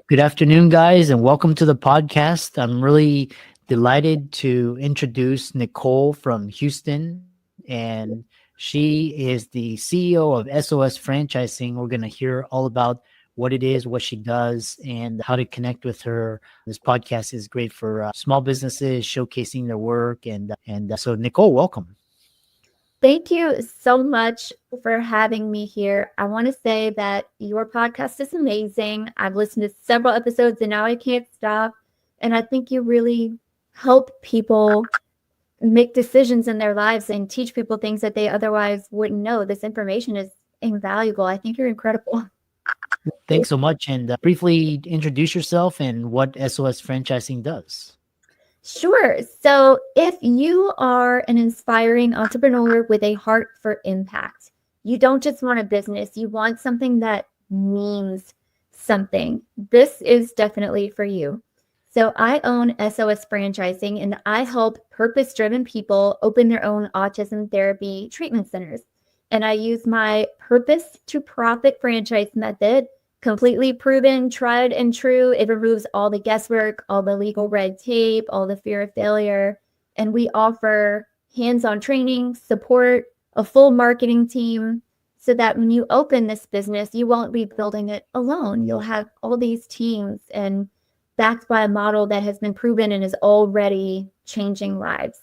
Good afternoon, guys, and welcome to the podcast. I'm really delighted to introduce Nichole from Houston, and she is the CEO of SOS Franchising. We're going to hear all about what it is, what she does, and how to connect with her. This podcast is great for small businesses showcasing their work, and so Nichole, welcome. Thank you so much for having me here. I want to say that your podcast is amazing. I've listened to several episodes and now I can't stop. And I think you really help people make decisions in their lives and teach people things that they otherwise wouldn't know. This information is invaluable. I think you're incredible. Thanks so much, and briefly introduce yourself and what SOS Franchising does. Sure. So, if you are an inspiring entrepreneur with a heart for impact, you don't just want a business, you want something that means something. This is definitely for you. So, I own SOS Franchising and I help purpose driven people open their own autism therapy treatment centers. And I use my purpose to profit franchise method, completely proven, tried and true. It removes all the guesswork, all the legal red tape, all the fear of failure. And we offer hands-on training, support, a full marketing team, so that when you open this business, you won't be building it alone. You'll have all these teams and backed by a model that has been proven and is already changing lives.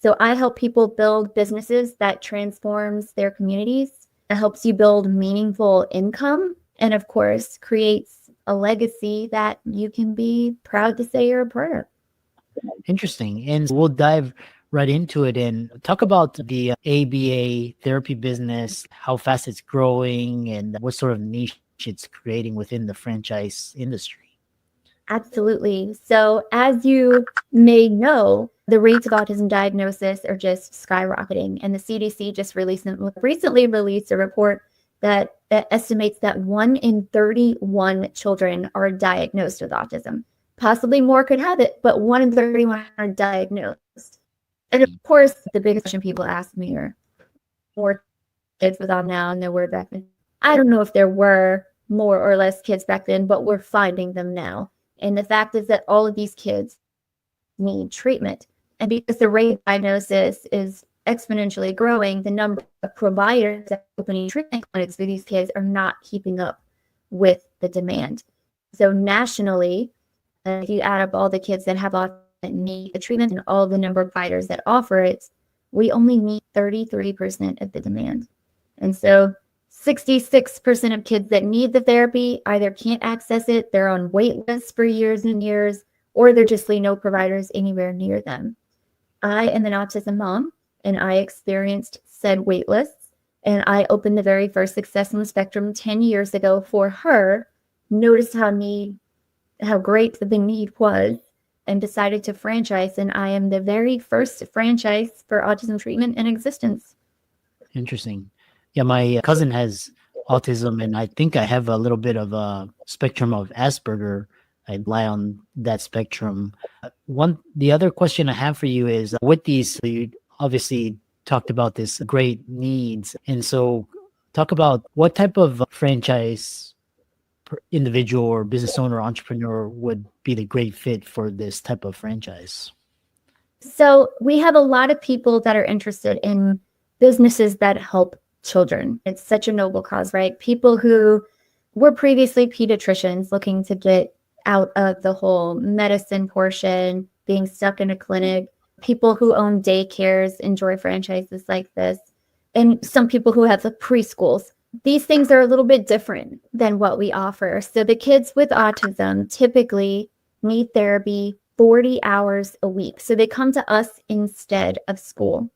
So I help people build businesses that transforms their communities. It helps you build meaningful income and, of course, creates a legacy that you can be proud to say you're a part of. Interesting. And we'll dive right into it and talk about the ABA therapy business, how fast it's growing, and what sort of niche it's creating within the franchise industry. Absolutely. So, as you may know, the rates of autism diagnosis are just skyrocketing. And the CDC just recently released a report that estimates that 1 in 31 children are diagnosed with autism. Possibly more could have it, but 1 in 31 are diagnosed. And of course, the biggest question people ask me are more kids with autism now than there were back then. I don't know if there were more or less kids back then, but we're finding them now. And the fact is that all of these kids need treatment. And because the rate of diagnosis is exponentially growing, the number of providers that are opening treatment clinics for these kids are not keeping up with the demand. So nationally, if you add up all the kids that have autism that need the treatment and all the number of providers that offer it, we only meet 33% of the demand. And so 66% of kids that need the therapy either can't access it, they're on wait lists for years and years, or there just no providers anywhere near them. I am an autism mom, and I experienced said wait lists, and I opened the very first Success on the Spectrum 10 years ago for her, noticed how great the need was, and decided to franchise, and I am the very first franchise for autism treatment in existence. Interesting. Yeah, my cousin has autism, and I think I have a little bit of a spectrum of Asperger. I lie on that spectrum. The other question I have for you is with these, you obviously talked about this great needs. And so talk about what type of franchise individual or business owner, entrepreneur would be the great fit for this type of franchise. So we have a lot of people that are interested in businesses that help children. It's such a noble cause, right? People who were previously pediatricians looking to get out of the whole medicine portion, being stuck in a clinic, people who own daycares enjoy franchises like this, and some people who have the preschools. These things are a little bit different than what we offer. So the kids with autism typically need therapy 40 hours a week. So they come to us instead of school.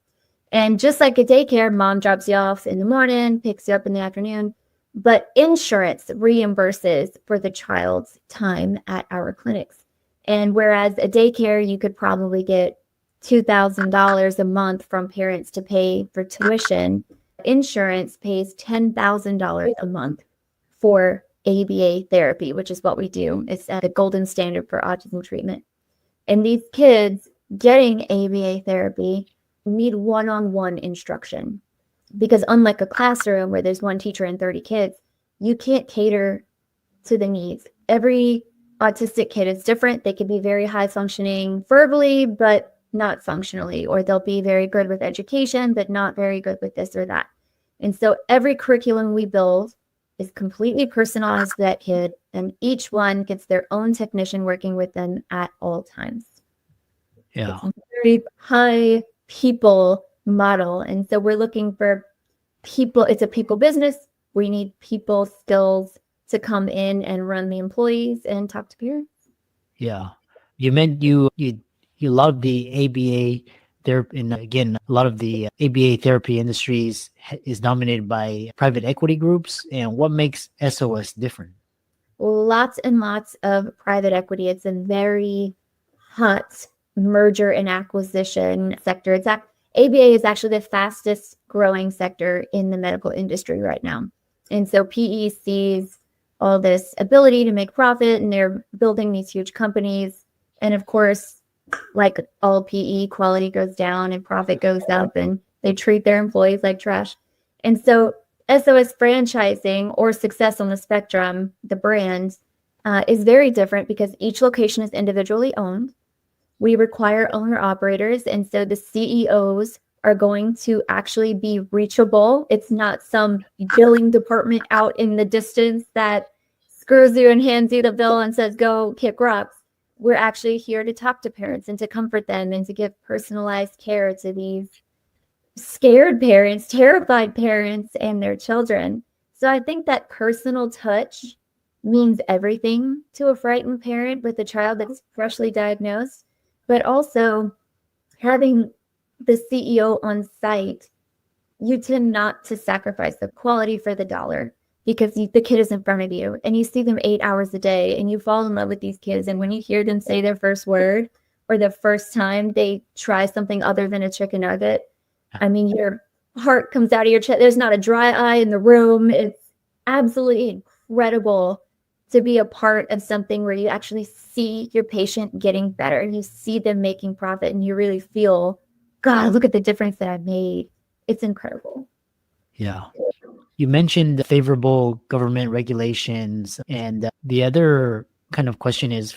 And just like a daycare, mom drops you off in the morning, picks you up in the afternoon, but insurance reimburses for the child's time at our clinics. And whereas a daycare, you could probably get $2,000 a month from parents to pay for tuition, insurance pays $10,000 a month for ABA therapy, which is what we do. It's at the golden standard for autism treatment. And these kids getting ABA therapy need one-on-one instruction, because unlike a classroom where there's one teacher and 30 kids, you can't cater to the needs. Every autistic kid is different. They can be very high functioning verbally, but not functionally, or they'll be very good with education, but not very good with this or that. And so every curriculum we build is completely personalized to that kid, and each one gets their own technician working with them at all times. Yeah. It's a very high people model. And so we're looking for people. It's a people business. We need people skills to come in and run the employees and talk to parents. Yeah. You meant you love the ABA therapy, and again, a lot of the ABA therapy industries is dominated by private equity groups. And what makes SOS different? Lots and lots of private equity. It's a very hot merger and acquisition sector. ABA is actually the fastest growing sector in the medical industry right now. And so PE sees all this ability to make profit, and they're building these huge companies. And of course, like all PE, quality goes down and profit goes up, and they treat their employees like trash. And so SOS Franchising, or Success on the Spectrum, the brand, is very different because each location is individually owned. We require owner operators, and so the CEOs are going to actually be reachable. It's not some billing department out in the distance that screws you and hands you the bill and says, go kick rocks. We're actually here to talk to parents and to comfort them and to give personalized care to these scared parents, terrified parents, and their children. So I think that personal touch means everything to a frightened parent with a child that's freshly diagnosed, but also having the CEO on site, you tend not to sacrifice the quality for the dollar, because the kid is in front of you and you see them 8 hours a day and you fall in love with these kids. And when you hear them say their first word or the first time they try something other than a chicken nugget, I mean, your heart comes out of your chest. There's not a dry eye in the room. It's absolutely incredible to be a part of something where you actually see your patient getting better. You see them making profit and you really feel, God, look at the difference that I made. It's incredible. Yeah. You mentioned favorable government regulations, and the other kind of question is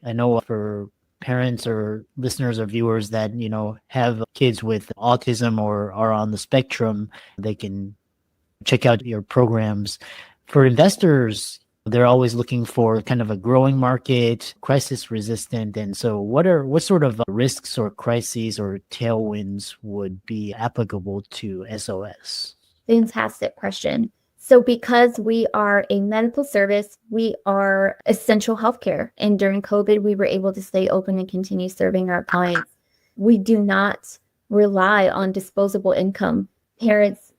I know for parents or listeners or viewers that, have kids with autism or are on the spectrum, they can check out your programs. For investors, they're always looking for kind of a growing market, crisis resistant. And so what sort of risks or crises or tailwinds would be applicable to SOS? Fantastic question. So because we are a medical service, we are essential healthcare. And during COVID, we were able to stay open and continue serving our clients. We do not rely on disposable income. Parents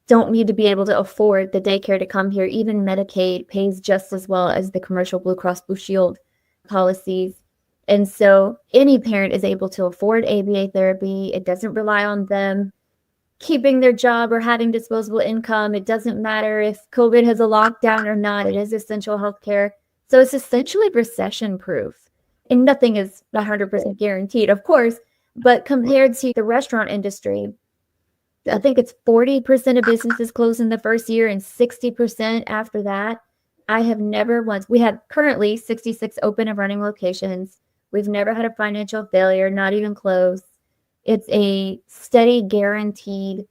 don't need to be able to afford the daycare to come here. Even Medicaid pays just as well as the commercial Blue Cross Blue Shield policies. And so any parent is able to afford ABA therapy. It doesn't rely on them keeping their job or having disposable income. It doesn't matter if COVID has a lockdown or not. It is essential healthcare. So it's essentially recession-proof. And nothing is 100% guaranteed, of course, but compared to the restaurant industry, I think it's 40% of businesses close in the first year and 60% after that. I have never once, we have currently 66 open and running locations. We've never had a financial failure, not even close. It's a steady, guaranteed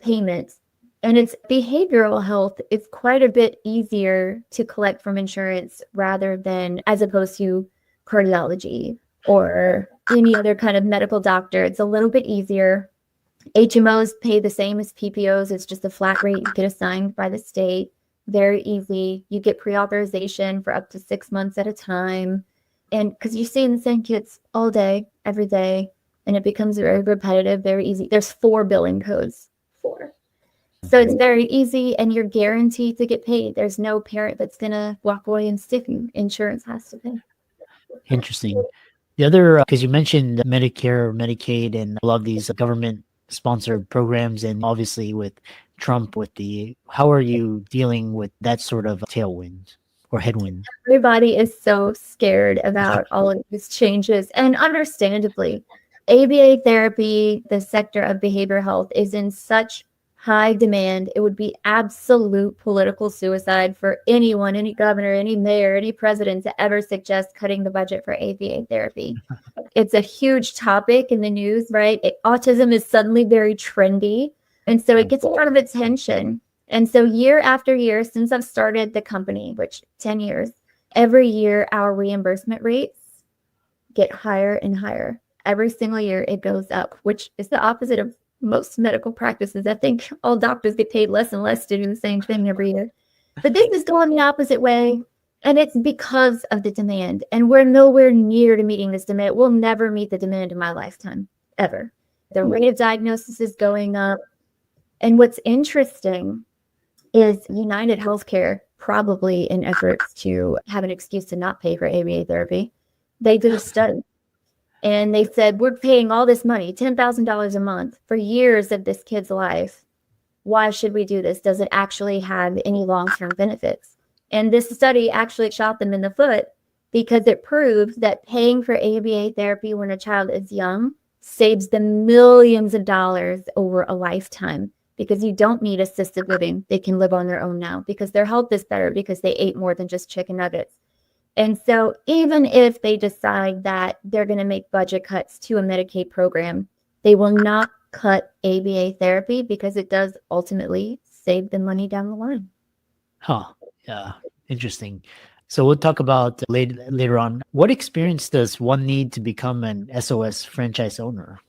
payment. And it's behavioral health. It's quite a bit easier to collect from insurance rather than as opposed to cardiology or any other kind of medical doctor. It's a little bit easier. HMOs pay the same as PPOs. It's just a flat rate you get assigned by the state. Very easy. You get pre-authorization for up to 6 months at a time. And because you're seeing the same kids all day, every day, and it becomes very repetitive, very easy. There's 4 billing codes. 4. So it's very easy, and you're guaranteed to get paid. There's no parent that's going to walk away and stiff you. Insurance has to pay. Interesting. The other, because you mentioned Medicare, Medicaid, and a lot of these government-sponsored programs, and obviously with Trump, how are you dealing with that sort of tailwind or headwind? Everybody is so scared about all of these changes, and understandably. ABA therapy, the sector of behavioral health, is in such high demand. It would be absolute political suicide for anyone, any governor, any mayor, any president to ever suggest cutting the budget for ABA therapy. It's a huge topic in the news, right? Autism is suddenly very trendy. And so it gets a lot of attention. And so year after year, since I've started the company, which 10 years, every year our reimbursement rates get higher and higher. Every single year it goes up, which is the opposite of most medical practices. I think all doctors get paid less and less to do the same thing every year. But this is going the opposite way. And it's because of the demand. And we're nowhere near to meeting this demand. We'll never meet the demand in my lifetime, ever. The rate of diagnosis is going up. And what's interesting is United Healthcare, probably in efforts to have an excuse to not pay for ABA therapy, they did a study. And they said, we're paying all this money, $10,000 a month, for years of this kid's life. Why should we do this? Does it actually have any long-term benefits? And this study actually shot them in the foot because it proved that paying for ABA therapy when a child is young saves them millions of dollars over a lifetime, because you don't need assisted living. They can live on their own now because their health is better because they ate more than just chicken nuggets. And so even if they decide that they're going to make budget cuts to a Medicaid program, they will not cut ABA therapy because it does ultimately save them money down the line. Huh. Yeah. Interesting. So we'll talk about later on. What experience does one need to become an SOS franchise owner?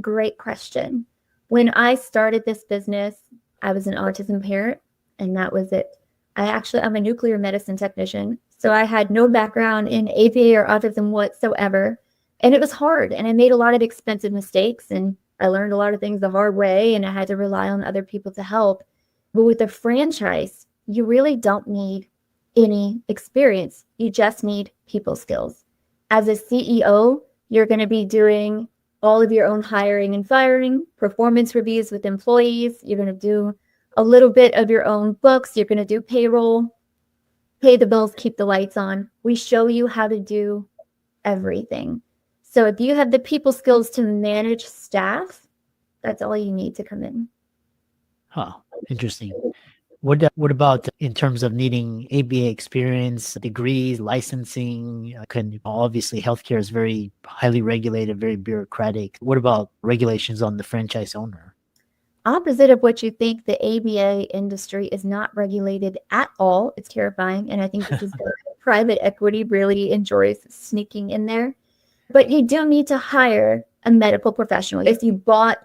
Great question. When I started this business, I was an autism parent, and that was it. I'm a nuclear medicine technician, so I had no background in ABA or autism whatsoever. And it was hard, and I made a lot of expensive mistakes, and I learned a lot of things the hard way, and I had to rely on other people to help. But with a franchise, you really don't need any experience. You just need people skills. As a CEO, you're going to be doing all of your own hiring and firing, performance reviews with employees. You're going to do a little bit of your own books. You're going to do payroll, pay the bills, keep the lights on. We show you how to do everything. So if you have the people skills to manage staff, that's all you need to come in. Huh. Interesting. What about in terms of needing ABA experience, degrees, licensing? Obviously, healthcare is very highly regulated, very bureaucratic. What about regulations on the franchise owner? Opposite of what you think, the ABA industry is not regulated at all. It's terrifying. And I think this is where private equity really enjoys sneaking in there. But you do need to hire a medical professional. If you bought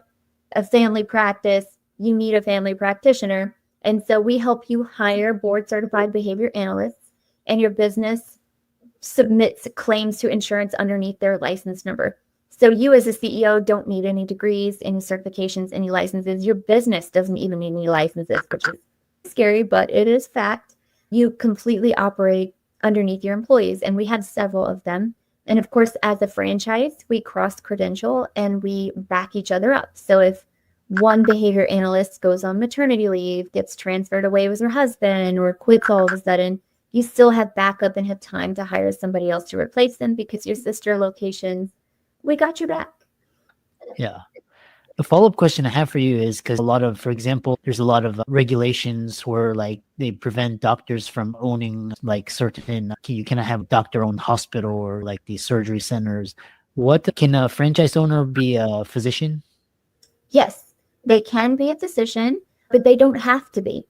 a family practice, you need a family practitioner. And so we help you hire board-certified behavior analysts, and your business submits claims to insurance underneath their license number. So you as a CEO don't need any degrees, any certifications, any licenses. Your business doesn't even need any licenses, which is scary, but it is fact. You completely operate underneath your employees, and we have several of them. And of course, as a franchise, we cross-credential and we back each other up. So if one behavior analyst goes on maternity leave, gets transferred away with her husband, or quits all of a sudden, you still have backup and have time to hire somebody else to replace them because your sister locations, we got your back. Yeah. The follow-up question I have for you is because for example, there's a lot of regulations where like they prevent doctors from owning like certain, you cannot have doctor-owned hospital or like these surgery centers. Can a franchise owner be a physician? Yes, they can be a physician, but they don't have to be.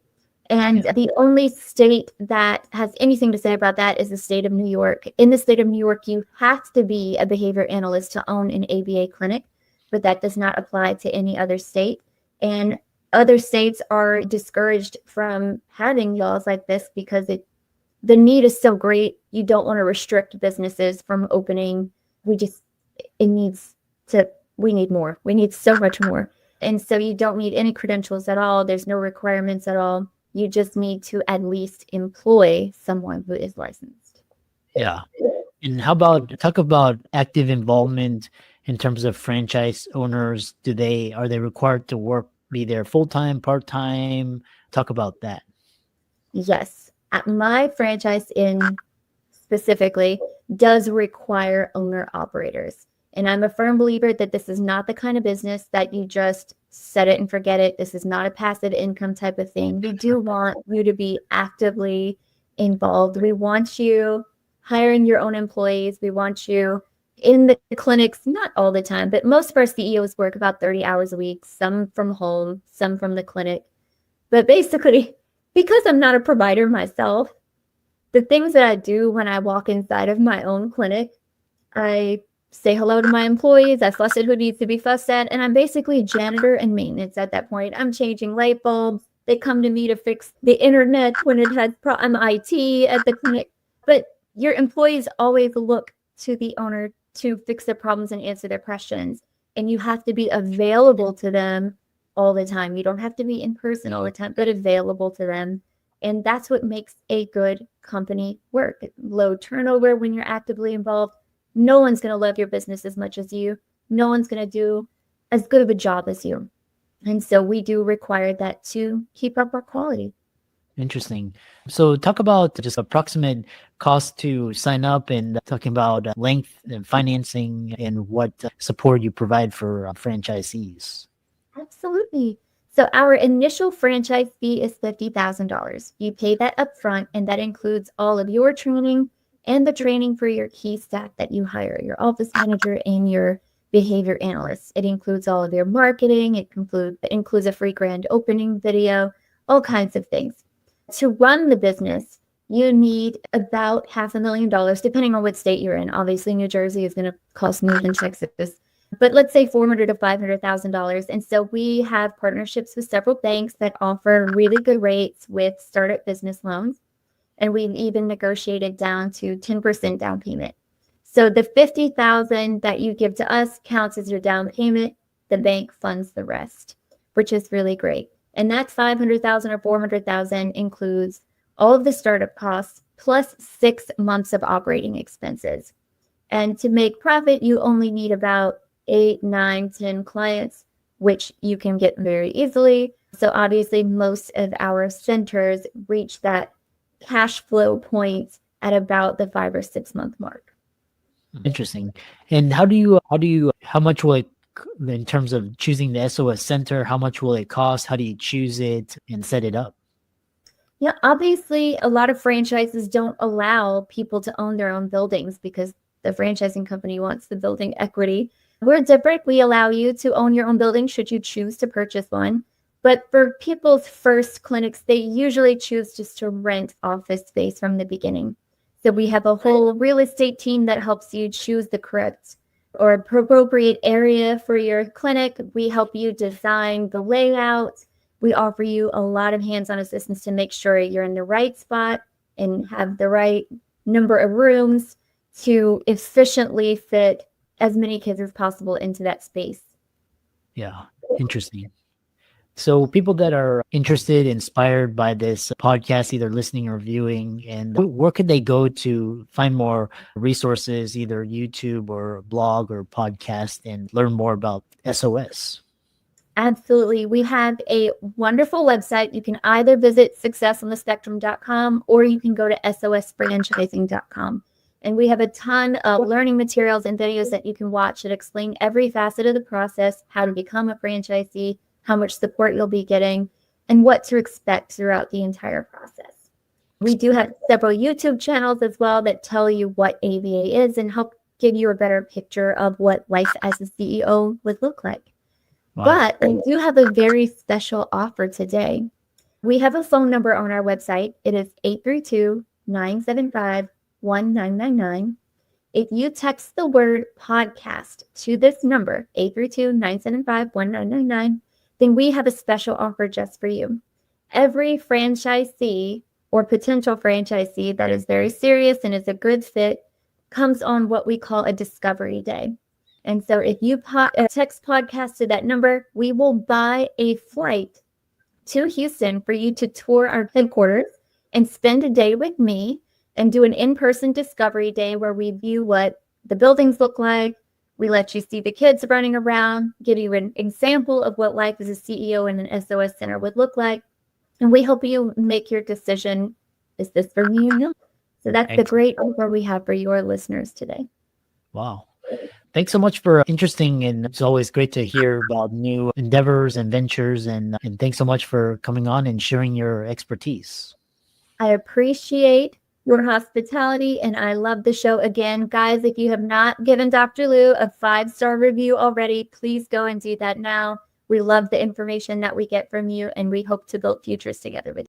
And the only state that has anything to say about that is the state of New York. In the state of New York, you have to be a behavior analyst to own an ABA clinic, but that does not apply to any other state. And other states are discouraged from having laws like this because the need is so great. You don't want to restrict businesses from opening. We need more. We need so much more. And so you don't need any credentials at all. There's no requirements at all. You just need to at least employ someone who is licensed. Yeah. And talk about active involvement in terms of franchise owners. Are they required to be there full-time, part-time? Talk about that. Yes. My franchise specifically does require owner operators. And I'm a firm believer that this is not the kind of business that you just set it and forget it. This is not a passive income type of thing. We do want you to be actively involved. We want you hiring your own employees. We want you in the clinics, not all the time, but most of our CEOs work about 30 hours a week, some from home, some from the clinic. But basically, because I'm not a provider myself, the things that I do when I walk inside of my own clinic, I say hello to my employees, I fuss at who needs to be fussed at, and I'm basically janitor and maintenance at that point. I'm changing light bulbs. They come to me to fix the internet when it has I'm IT at the clinic. But your employees always look to the owner to fix their problems and answer their questions. And you have to be available to them all the time. You don't have to be in person all the time, but available to them. And that's what makes a good company work. Low turnover when you're actively involved. No one's going to love your business as much as you. No one's going to do as good of a job as you. And so we do require that to keep up our quality. Interesting. So talk about just approximate cost to sign up, and talking about length and financing and what support you provide for franchisees. Absolutely. So our initial franchise fee is $50,000. You pay that upfront, and that includes all of your training and the training for your key staff that you hire, your office manager and your behavior analyst. It includes all of your marketing. It includes a free grand opening video, all kinds of things. To run the business, you need about $500,000, depending on what state you're in. Obviously, New Jersey is going to cost more than Texas, but let's say $400,000 to $500,000. And so we have partnerships with several banks that offer really good rates with startup business loans. And we've even negotiated down to 10% down payment. So the $50,000 that you give to us counts as your down payment. The bank funds the rest, which is really great. And that $500,000 or $400,000 includes all of the startup costs plus 6 months of operating expenses. And to make profit, you only need about 8, 9, 10 clients, which you can get very easily. So obviously, most of our centers reach that cash flow point at about the 5 or 6 month mark. Interesting. And how much will it, in terms of choosing the SOS center, how much will it cost? How do you choose it and set it up? Yeah, obviously, a lot of franchises don't allow people to own their own buildings because the franchising company wants the building equity. We're different. We allow you to own your own building should you choose to purchase one. But for people's first clinics, they usually choose just to rent office space from the beginning. So we have a whole real estate team that helps you choose the correct or appropriate area for your clinic. We help you design the layout. We offer you a lot of hands-on assistance to make sure you're in the right spot and have the right number of rooms to efficiently fit as many kids as possible into that space. Yeah, interesting. So people that are interested, inspired by this podcast, either listening or viewing, and where could they go to find more resources, either YouTube or blog or podcast, and learn more about SOS? Absolutely. We have a wonderful website. You can either visit successonthespectrum.com or you can go to sosfranchising.com. And we have a ton of learning materials and videos that you can watch that explain every facet of the process, how to become a franchisee, how much support you'll be getting, and what to expect throughout the entire process. We do have several YouTube channels as well that tell you what ABA is and help give you a better picture of what life as a CEO would look like. Wow. But we do have a very special offer today. We have a phone number on our website. It is 832-975-1999. If you text the word podcast to this number, 832-975-1999, then we have a special offer just for you. Every franchisee or potential franchisee that is very serious and is a good fit comes on what we call a discovery day. And so if you text podcast to that number, we will buy a flight to Houston for you to tour our headquarters and spend a day with me and do an in-person discovery day where we view what the buildings look like. We let you see the kids running around, give you an example of what life as a CEO in an SOS center would look like. And we help you make your decision. Is this for me or no? So that's the great offer we have for your listeners today. Wow. Thanks so much for interesting, and it's always great to hear about new endeavors and ventures. And thanks so much for coming on and sharing your expertise. I appreciate your hospitality and I love the show. Again, guys, if you have not given Dr. Lou a 5-star review already, please go and do that now. We love the information that we get from you and we hope to build futures together with you.